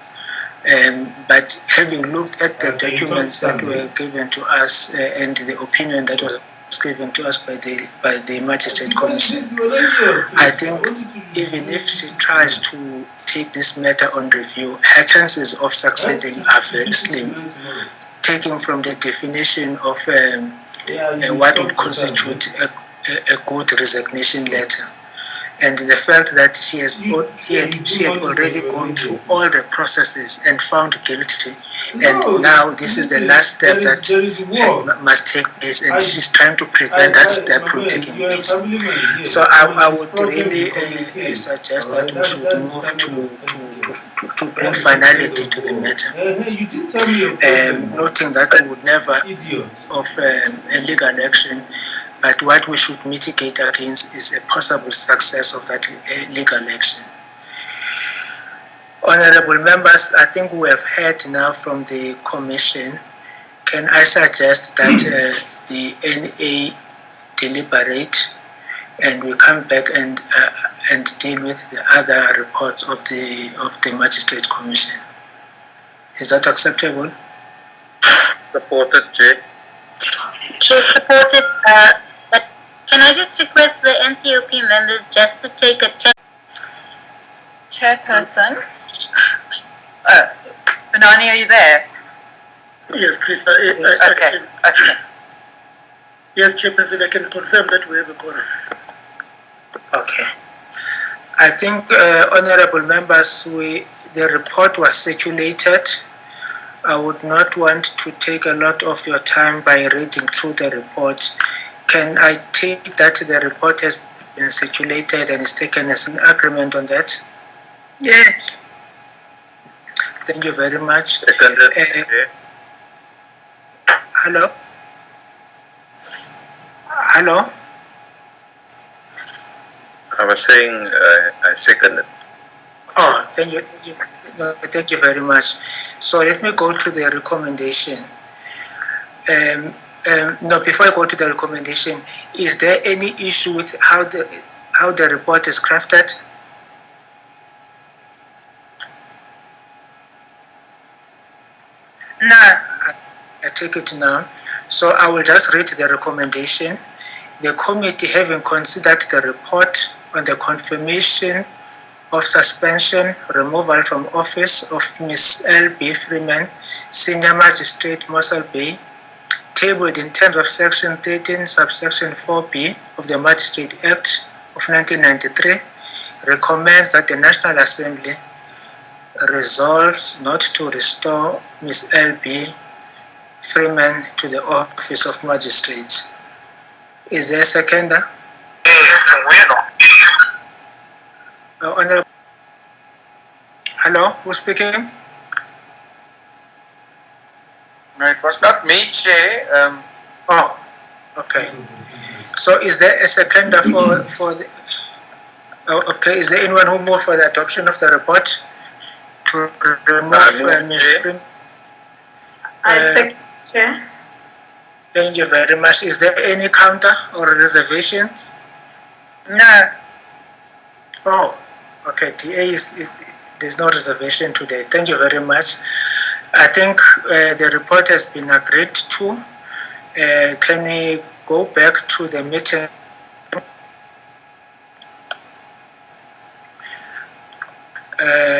Speaker 1: but having looked at the documents that were given to us and the opinion that was given to us by the Magistrates Commission, I think even if she tries to take this matter on review, her chances of succeeding are very slim, taking from the definition of what would constitute a good resignation letter. And the fact that she had already gone through all the processes and found guilty, and now this is the last step that must take place, and she's trying to prevent that step from taking place. So I would really suggest that we should move to bring finality to the matter, noting that we would never of a legal action. But what we should mitigate against is a possible success of that legal action. Honorable members, I think we have heard now from the Commission. Can I suggest that the NA deliberate and we come back and deal with the other reports of the Magistrates Commission? Is that acceptable?
Speaker 11: Supported, Chair.
Speaker 12: Chair, supported. Can I just request the NCOP members just to take a
Speaker 13: Chairperson? Banani, are you there?
Speaker 14: Yes, Chris.
Speaker 13: Okay.
Speaker 14: Yes, Chairperson, I can confirm that we have a quorum.
Speaker 1: Okay. I think, honorable members, the report was circulated. I would not want to take a lot of your time by reading through the report. Can I take that the report has been circulated and is taken as an agreement on that?
Speaker 13: Yes.
Speaker 1: Thank you very much. Hello? Hello?
Speaker 11: I was saying I second it.
Speaker 1: Oh, thank you. No, thank you very much. So let me go to the recommendation. No, before I go to the recommendation, is there any issue with how the report is crafted?
Speaker 13: No.
Speaker 1: I take it now. So I will just read the recommendation. The committee, having considered the report on the confirmation of suspension, removal from office of Ms L B Freeman, Senior Magistrate, Mossel Bay, tabled in terms of Section 13, subsection 4B of the Magistrate Act of 1993, recommends that the National Assembly resolves not to restore Ms L B Freeman to the office of magistrate. Is there a seconder? Honorable. Hello, who's speaking?
Speaker 6: No, it was not me, Chair.
Speaker 1: Oh, okay. So is there a seconder for the... Oh, okay, is there anyone who moved for the adoption of the report to remove Ms. Freeman?
Speaker 5: I second, Chair.
Speaker 1: Thank you very much. Is there any counter or reservations?
Speaker 13: No.
Speaker 1: Oh, okay. TA there's no reservation today. Thank you very much. I think the report has been agreed to. Can we go back to the meeting?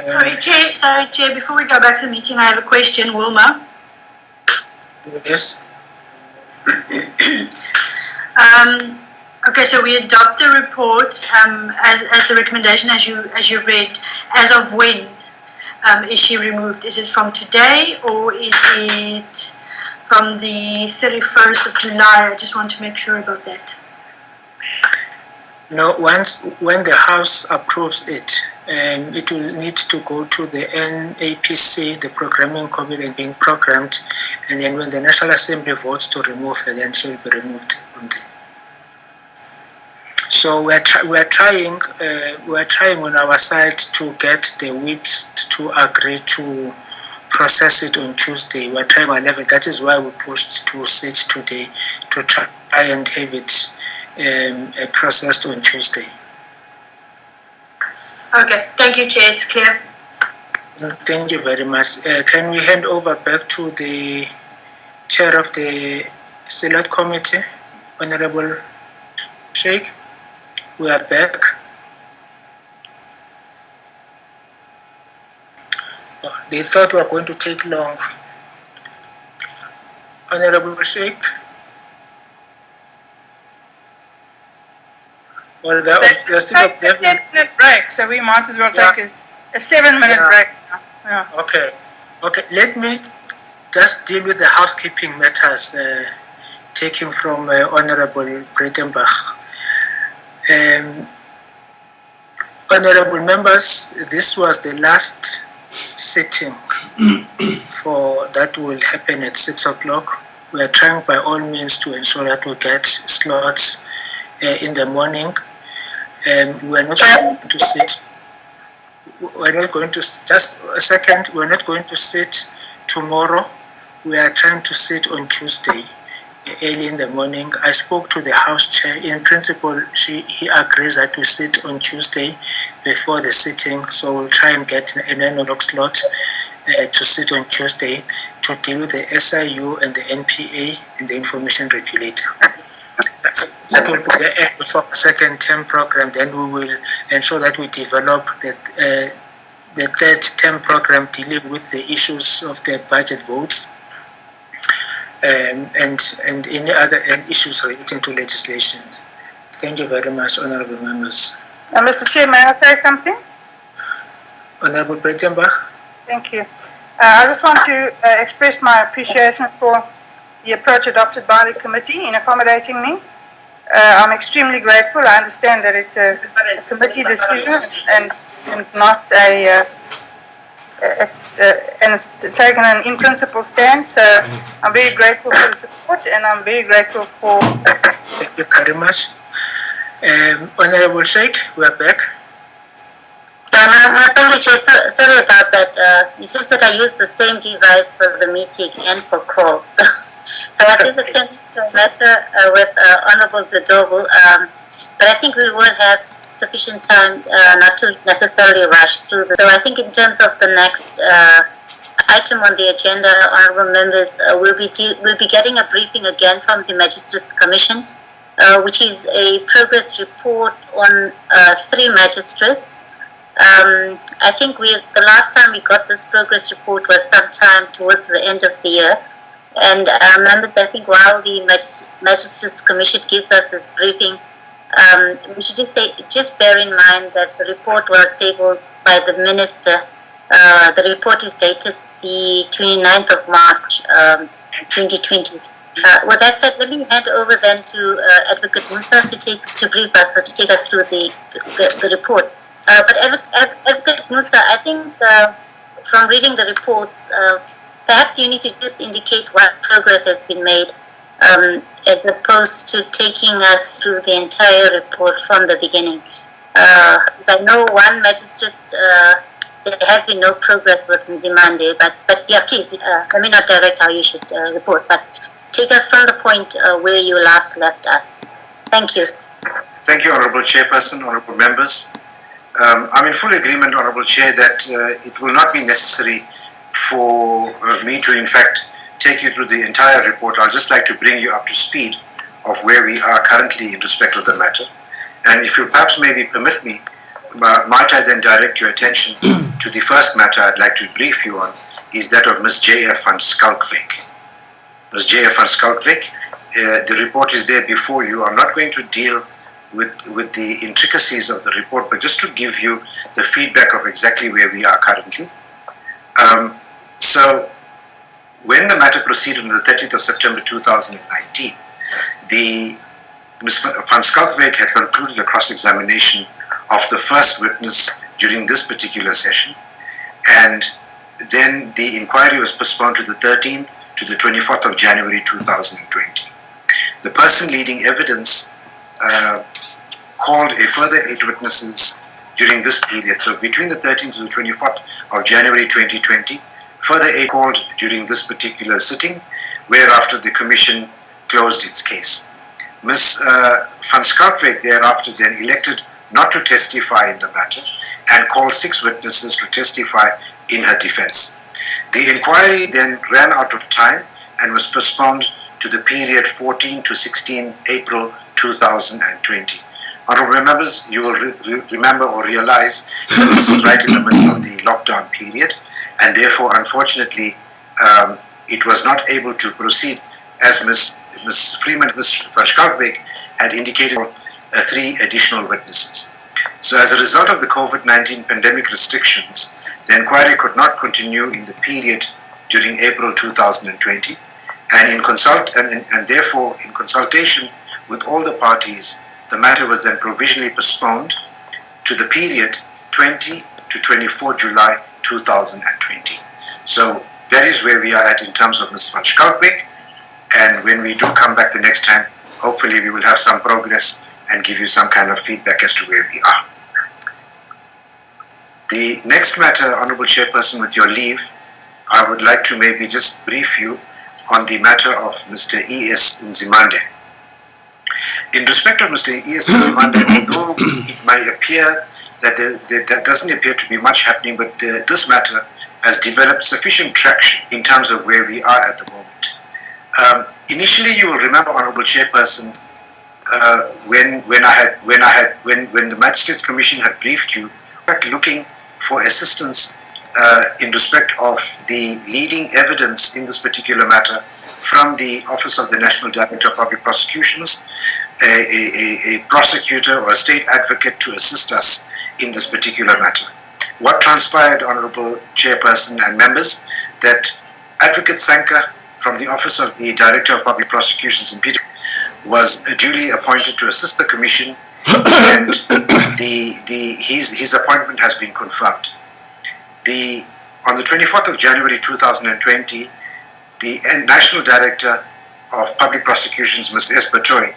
Speaker 7: Sorry, Chair, before we go back to the meeting, I have a question, Wilma.
Speaker 1: Yes.
Speaker 7: Okay, so we adopt the report as the recommendation as you read. As of when is she removed? Is it from today or is it from the 31st of July? I just want to make sure about that.
Speaker 1: No, when the House approves it, it will need to go to the NAPC, the programming committee being programmed, and then when the National Assembly votes to remove her, then she will be removed from there. So we're trying on our side to get the whips to agree to process it on Tuesday. We're trying our level. That is why we pushed to sit today to try and have it processed on Tuesday.
Speaker 7: Okay, thank you, Chair. It's clear.
Speaker 1: Thank you very much. Can we hand over back to the Chair of the Select Committee, Honorable Sheikh? We are back. They thought we were going to take long. Honorable Sheikh? Well, there's still a
Speaker 13: 7-minute break, so we might as well take a 7-minute break now. Yeah.
Speaker 1: Okay. Let me just deal with the housekeeping matters taken from Honorable Breitenbach. Honorable members, this was the last sitting for that will happen at 6 o'clock. We are trying by all means to ensure that we get slots in the morning. We're not going to sit. We're not going to, just a second, we're not going to sit tomorrow. We are trying to sit on Tuesday, early in the morning. I spoke to the House Chair. In principle, he agrees that we sit on Tuesday before the sitting. So we'll try and get a 9 o'clock slot to sit on Tuesday to deal with the SIU and the NPA and the information regulator. That will be the end of our second term program. Then we will ensure that we develop the third term program dealing with the issues of the budget votes and any other issues relating to legislation. Thank you very much, honorable members.
Speaker 13: Mr. Chair, may I say something?
Speaker 1: Honorable Breitenbach.
Speaker 13: Thank you. I just want to express my appreciation for the approach adopted by the committee in accommodating me. I'm extremely grateful. I understand that it's a committee decision and not a it's taken an in principle stand. So I'm very grateful for the support and I'm very grateful for.
Speaker 1: Thank you very much. Honorable Sheikh, we are back.
Speaker 12: Thank you, Chair. Sorry about that. It's just that I use the same device for the meeting and for calls. So I just attended to a matter with Honorable Dodobu, but I think we will have sufficient time not to necessarily rush through this. So I think in terms of the next item on the agenda, honorable members, we'll be getting a briefing again from the Magistrates Commission, which is a progress report on 3 magistrates I think the last time we got this progress report was sometime towards the end of the year. And members, I think while the Magistrates Commission gives us this briefing, we should just bear in mind that the report was tabled by the Minister. The report is dated the 29th of March, 2020. With that said, let me hand over then to Advocate Musa to brief us or to take us through the report. But Advocate Musa, I think from reading the reports, perhaps you need to just indicate what progress has been made as opposed to taking us through the entire report from the beginning. I know one magistrate, there has been no progress with Nzimande, but yeah, please, let me not direct how you should report, but take us from the point where you last left us. Thank you.
Speaker 2: Thank you, Honourable Chairperson, Honourable Members. I'm in full agreement, Honourable Chair, that it will not be necessary for me to, in fact, take you through the entire report. I'll just like to bring you up to speed of where we are currently in respect of the matter. And if you perhaps maybe permit me, might I then direct your attention to the first matter I'd like to brief you on, is that of Ms. J.F. van Schalkwyk. Ms. J.F. van Schalkwyk, the report is there before you. I'm not going to deal with the intricacies of the report, but just to give you the feedback of exactly where we are currently. So, when the matter proceeded on the 30th of September 2019, Ms. van Schalkwyk had concluded the cross-examination of the first witness during this particular session, and then the inquiry was postponed to the 13th to the 24th of January 2020. The person leading evidence called a further 8 witnesses during this period. So between the 13th to the 24th of January 2020, further 8 called during this particular sitting, whereafter the Commission closed its case. Ms. van Schalkwyk thereafter then elected not to testify in the matter and called 6 witnesses to testify in her defense. The inquiry then ran out of time and was postponed to the period 14 to 16 April 2020. Honourable members, you will remember or realize that this is right in the middle of the lockdown period, and therefore, unfortunately, it was not able to proceed as Ms. Freeman, Ms. van Schalkwyk had indicated 3 additional witnesses. So as a result of the COVID-19 pandemic restrictions, the inquiry could not continue in the period during April 2020, and therefore, in consultation with all the parties, the matter was then provisionally postponed to the period 20 to 24 July 2020. So that is where we are at in terms of Ms. van Schalkwyk, and when we do come back the next time, hopefully we will have some progress and give you some kind of feedback as to where we are. The next matter, Honourable Chairperson, with your leave, I would like to maybe just brief you on the matter of Mr. E.S. Nzimande. In respect of Mr. E.S. Nzimande, although it might appear that there doesn't appear to be much happening, but this matter has developed sufficient traction in terms of where we are at the moment. Initially, you will remember, Honourable Chairperson, when the Magistrates Commission had briefed you, looking for assistance in respect of the leading evidence in this particular matter from the Office of the National Director of Public Prosecutions, a prosecutor or a state advocate to assist us in this particular matter. What transpired, Honourable Chairperson and members, that Advocate Sanka from the Office of the Director of Public Prosecutions in Peter was duly appointed to assist the Commission, and his appointment has been confirmed. On the 24th of January 2020, the National Director of Public Prosecutions, Ms. S. Batoy,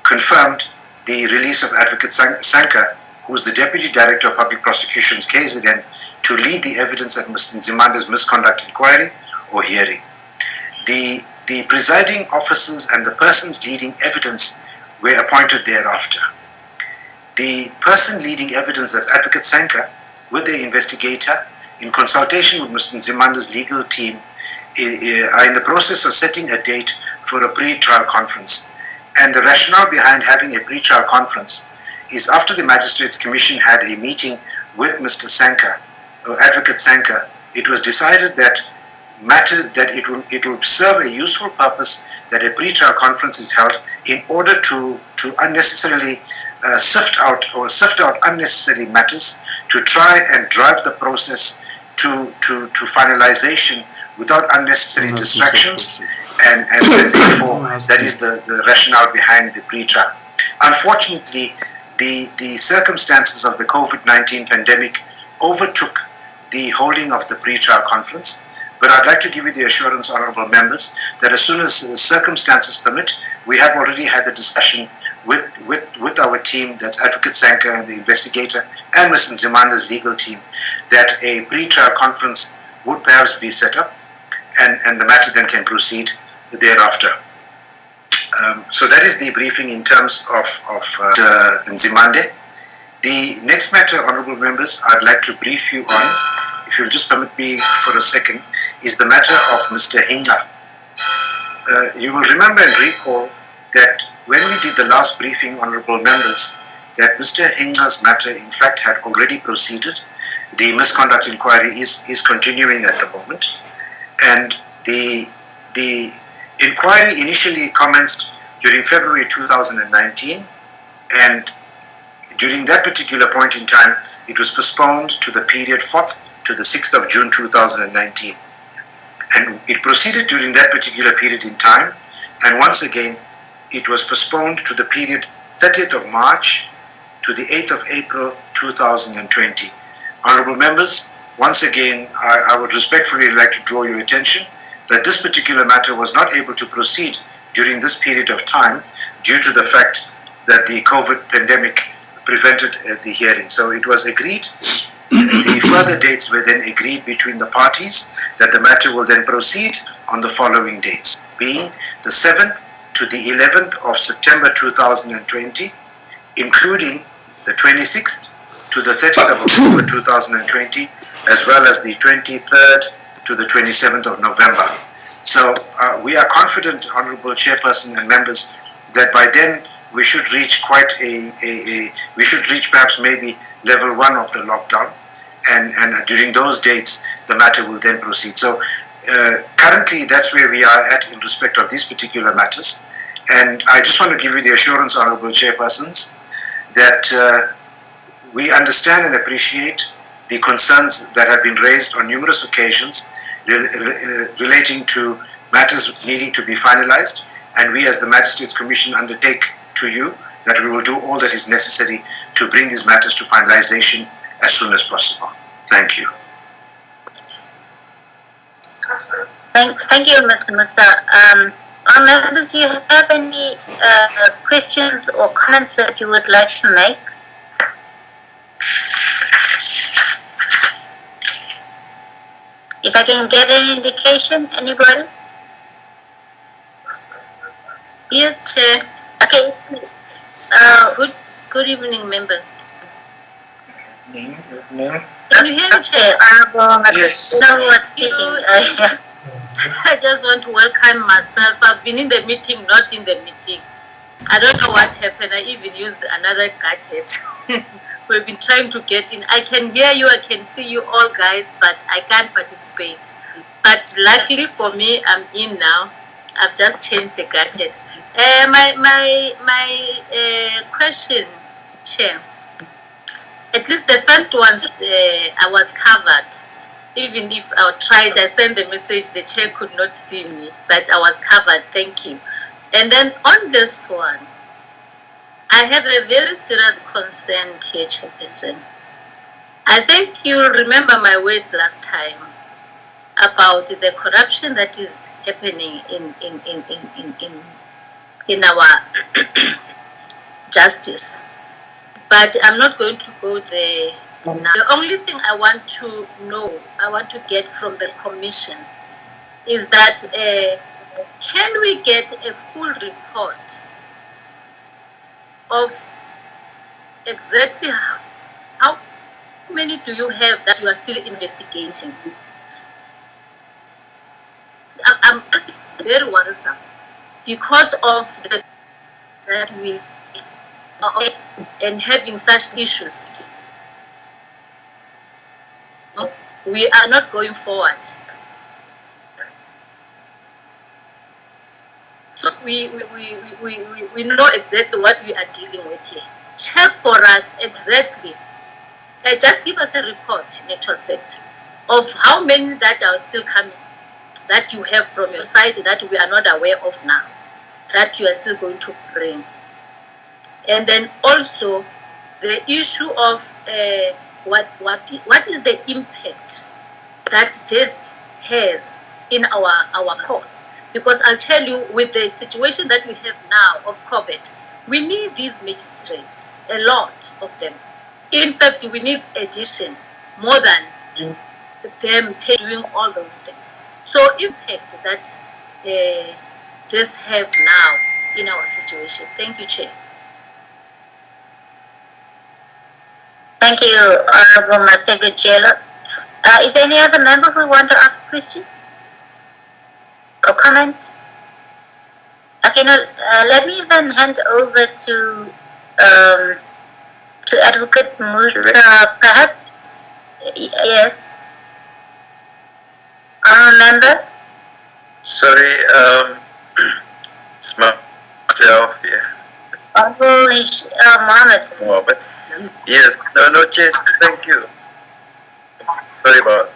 Speaker 2: confirmed the release of Advocate Sanka, who is the Deputy Director of Public Prosecutions, KZN, to lead the evidence at Mr. Nzimande's misconduct inquiry or hearing. The presiding officers and the persons leading evidence were appointed thereafter. The person leading evidence, as Advocate Sanka, with the investigator, in consultation with Mr. Nzimande's legal team, are in the process of setting a date for a pre-trial conference. And the rationale behind having a pre-trial conference is after the Magistrates Commission had a meeting with Mr. Sanka, or Advocate Sanka, it was decided that it will serve a useful purpose that a pre-trial conference is held in order to unnecessarily sift out unnecessary matters, to try and drive the process to finalization without unnecessary distractions, and therefore that is the rationale behind the pre-trial. Unfortunately, the circumstances of the COVID-19 pandemic overtook the holding of the pre-trial conference, but I'd like to give you the assurance, honorable members, that as soon as the circumstances permit, we have already had a discussion with our team, that's Advocate Sanka and the investigator, and Ms. Nzimanda's legal team, that a pre-trial conference would perhaps be set up, and the matter then can proceed thereafter. So that is the briefing in terms of Nzimande. The next matter, honorable members, I'd like to brief you on, if you'll just permit me for a second, is the matter of Mr. Hinga. You will remember and recall that when we did the last briefing, honorable members, that Mr. Hinga's matter in fact had already proceeded. The misconduct inquiry is continuing at the moment, and the inquiry initially commenced during February 2019, and during that particular point in time, it was postponed to the period 4th to the 6th of June 2019. And it proceeded during that particular period in time, and once again, it was postponed to the period 30th of March to the 8th of April 2020. Honorable members, once again, I would respectfully like to draw your attention that this particular matter was not able to proceed during this period of time due to the fact that the COVID pandemic prevented the hearing. So it was agreed, the further dates were then agreed between the parties, that the matter will then proceed on the following dates, being the 7th to the 11th of September 2020, including the 26th to the 30th of October 2020, as well as the 23rd to the 27th of November. So we are confident, Honorable Chairperson and members, that by then we should reach we should reach perhaps maybe level 1 of the lockdown, and during those dates the matter will then proceed. So currently that's where we are at in respect of these particular matters, and I just want to give you the assurance, Honorable Chairpersons, that we understand and appreciate the concerns that have been raised on numerous occasions relating to matters needing to be finalized, and we as the Magistrates Commission undertake to you that we will do all that is necessary to bring these matters to finalization as soon as possible. Thank you.
Speaker 12: Thank you, Mr. Musa. Our members, do you have any questions or comments that you would like to make? If I can get an indication, anybody?
Speaker 15: Yes, Chair.
Speaker 12: Okay.
Speaker 15: Good evening, members.
Speaker 1: Name.
Speaker 15: Can you hear me, Chair?
Speaker 1: Yes.
Speaker 12: No one speaking.
Speaker 15: I just want to welcome myself. I've been in the meeting, not in the meeting. I don't know what happened. I even used another gadget. We've been trying to get in. I can hear you, I can see you all guys, but I can't participate. But luckily for me, I'm in now. I've just changed the gadget. My question, Chair. At least the first ones, I was covered. Even if I tried, I sent the message, the Chair could not see me, but I was covered. Thank you. And then on this one, I have a very serious concern here, Chairperson. I think you'll remember my words last time about the corruption that is happening in our justice. But I'm not going to go there now. The only thing I want to know, I want to get from the Commission is that can we get a full report of exactly how many do you have that you are still investigating? It's very worrisome because of that we are and having such issues. we are not going forward. So we know exactly what we are dealing with here. Check for us exactly. Just give us a report, in actual fact, of how many that are still coming, that you have from your side that we are not aware of now, that you are still going to bring. And then also the issue of what is the impact that this has in our courts. Because I'll tell you, with the situation that we have now of COVID, we need these magistrates, a lot of them. In fact, we need addition, more than them doing all those things. So impact that this have now in our situation. Thank you, Chair.
Speaker 12: Thank you, Honorable Masego Jelo. Is there any other member who want to ask a question or comment? Okay, no, let me then hand over to Advocate Musa, perhaps. Yes. Member?
Speaker 11: Sorry, it's myself, yeah.
Speaker 12: Mohammed.
Speaker 11: Mohammed. Yes, no, Chase, thank you. Sorry about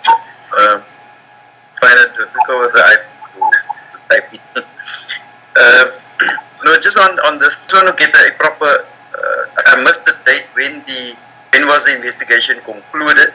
Speaker 11: finding it difficult with the typing. No, just on this, I want to get a proper, I missed the date when was the investigation concluded.